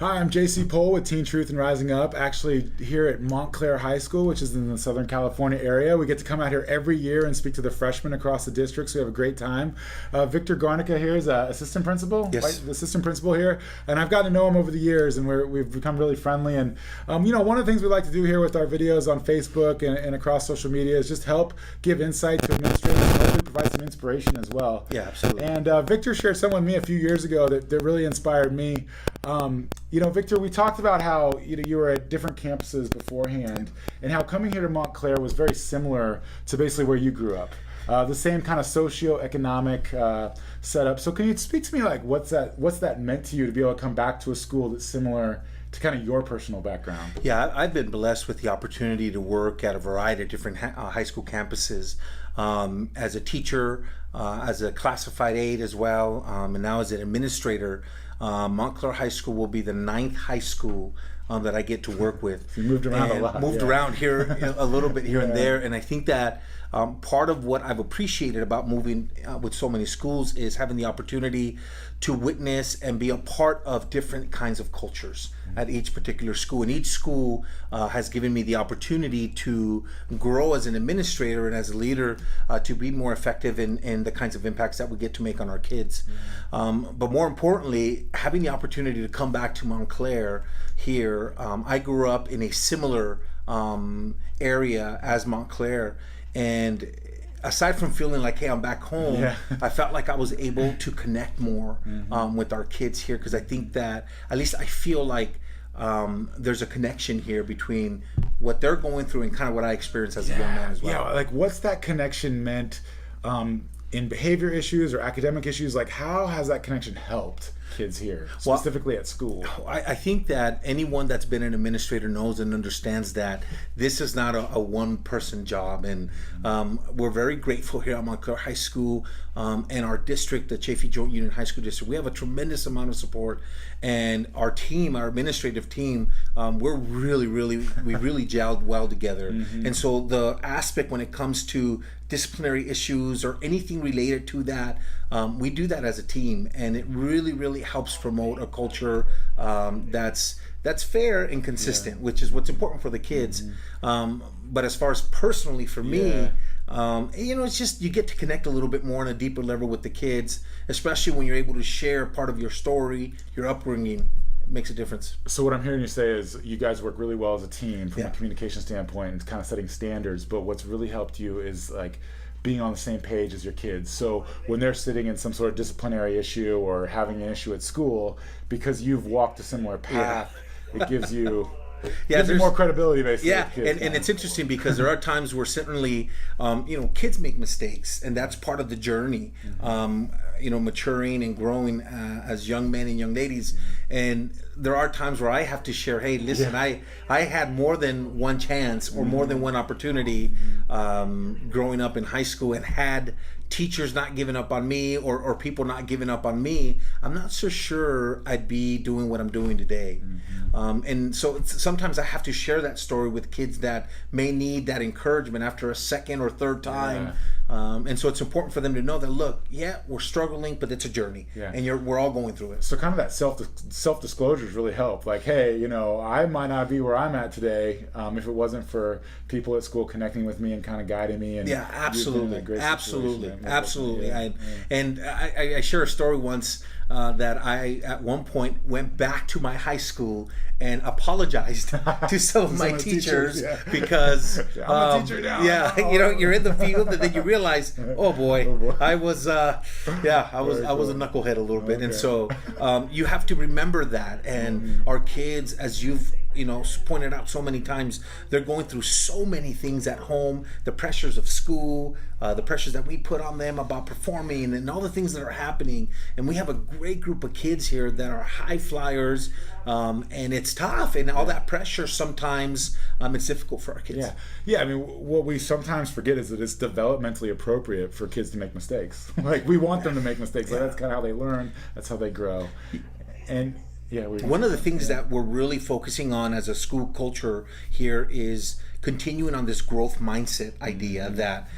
Hi, I'm JC Pohl with Teen Truth and Rising Up, actually here at Montclair High School, which is in the Southern California area. We get to come out here every year and speak to the freshmen across the district, so we have a great time. Victor Garnica here is assistant principal, yes. The assistant principal here, and I've gotten to know him over the years, and we've become really friendly. And one of the things we like to do here with our videos on Facebook and across social media is just help give insight to administrators and hopefully provide some inspiration as well. Yeah, absolutely. And Victor shared some with me a few years ago that really inspired me. Victor, we talked about how you were at different campuses beforehand, and how coming here to Montclair was very similar to basically where you grew up. The same kind of socio-economic setup. So can you speak to me, like, what's that meant to you to be able to come back to a school that's similar to kind of your personal background? Yeah, I've been blessed with the opportunity to work at a variety of different high school campuses, as a teacher, as a classified aide as well, and now as an administrator. Montclair High School will be the 9th high school that I get to work with. So you moved around a lot. Moved around here a little bit here Yeah. and there, and I think that part of what I've appreciated about moving with so many schools is having the opportunity to witness and be a part of different kinds of cultures at each particular school. And each school has given me the opportunity to grow as an administrator and as a leader, to be more effective in the kinds of impacts that we get to make on our kids. But more importantly, having the opportunity to come back to Montclair here. I grew up in a similar area as Montclair, and aside from feeling like, hey, I'm back home, Yeah. I felt like I was able to connect more with our kids here, because I think that, at least I feel like there's a connection here between what they're going through and kind of what I experienced as a young man as well. Yeah, like what's that connection meant in behavior issues or academic issues? Like, how has that connection helped kids here, specifically at school? I think that anyone that's been an administrator knows and understands that this is not a one-person job, and we're very grateful here at Montclair High School and our district, the Chaffee Joint Union High School District. We have a tremendous amount of support, and our team, our administrative team, we really gelled well together. And so the aspect when it comes to disciplinary issues or anything related to that, we do that as a team, and it really helps promote a culture that's fair and consistent, which is what's important for the kids. But as far as personally for me, it's just you get to connect a little bit more on a deeper level with the kids, especially when you're able to share part of your story, your upbringing. It makes a difference. So what I'm hearing you say is you guys work really well as a team from Yeah. a communication standpoint and kind of setting standards, but what's really helped you is like being on the same page as your kids. So when they're sitting in some sort of disciplinary issue or having an issue at school, because you've walked a similar path, it gives you gives you more credibility, basically. Yeah, with kids and it's interesting because there are times where certainly, kids make mistakes, and that's part of the journey. Maturing and growing as young men and young ladies, and there are times where I have to share, hey, listen, I had more than one chance or more than one opportunity growing up in high school, and had teachers not giving up on me or people not giving up on me, I'm not so sure I'd be doing what I'm doing today. And so sometimes I have to share that story with kids that may need that encouragement after a second or third time. And so it's important for them to know that, look, we're struggling, but it's a journey, and we're all going through it. So kind of that self-disclosures really help. Like, hey, I might not be where I'm at today if it wasn't for people at school connecting with me and kind of guiding me. And absolutely. Yeah. I share a story once that I at one point went back to my high school and apologized to some of my teachers because I'm a teacher now. You're in the field and then you realize, oh boy. I was I was a knucklehead a little bit. And so you have to remember that, and our kids, as you've pointed out so many times, they're going through so many things at home, the pressures of school, the pressures that we put on them about performing, and all the things that are happening. And we have a great group of kids here that are high flyers, and it's tough, and all that pressure sometimes it's difficult for our kids. I mean, what we sometimes forget is that it's developmentally appropriate for kids to make mistakes. Like, we want them to make mistakes. Like, that's kind of how they learn, that's how they grow. And one of the things that we're really focusing on as a school culture here is continuing on this growth mindset idea that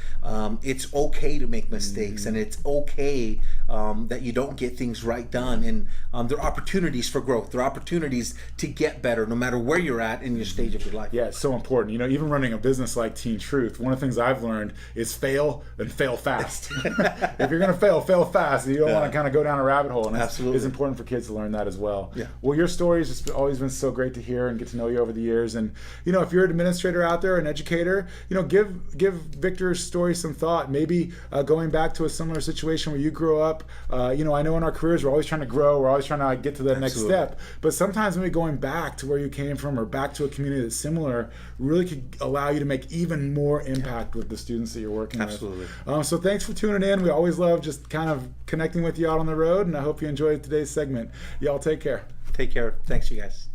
it's okay to make mistakes, and it's okay that you don't get things right done, and there are opportunities for growth. There are opportunities to get better no matter where you're at in your stage of your life. Yeah, it's so important. You know, even running a business like Teen Truth, one of the things I've learned is fail and fail fast. If you're going to fail, fail fast. You don't want to kind of go down a rabbit hole. And it's important for kids to learn that as well. Yeah. Well, your story has just always been so great to hear and get to know you over the years. And, you know, if you're an administrator out there, an educator, you know, give Victor's story some thought. Maybe going back to a similar situation where you grew up. You know, I know in our careers we're always trying to grow. We're always trying to get to the next step. But sometimes maybe going back to where you came from or back to a community that's similar really could allow you to make even more impact with the students that you're working with. Absolutely. So thanks for tuning in. We always love just kind of connecting with you out on the road, and I hope you enjoyed today's segment. Y'all take care. Take care. Thanks, you guys.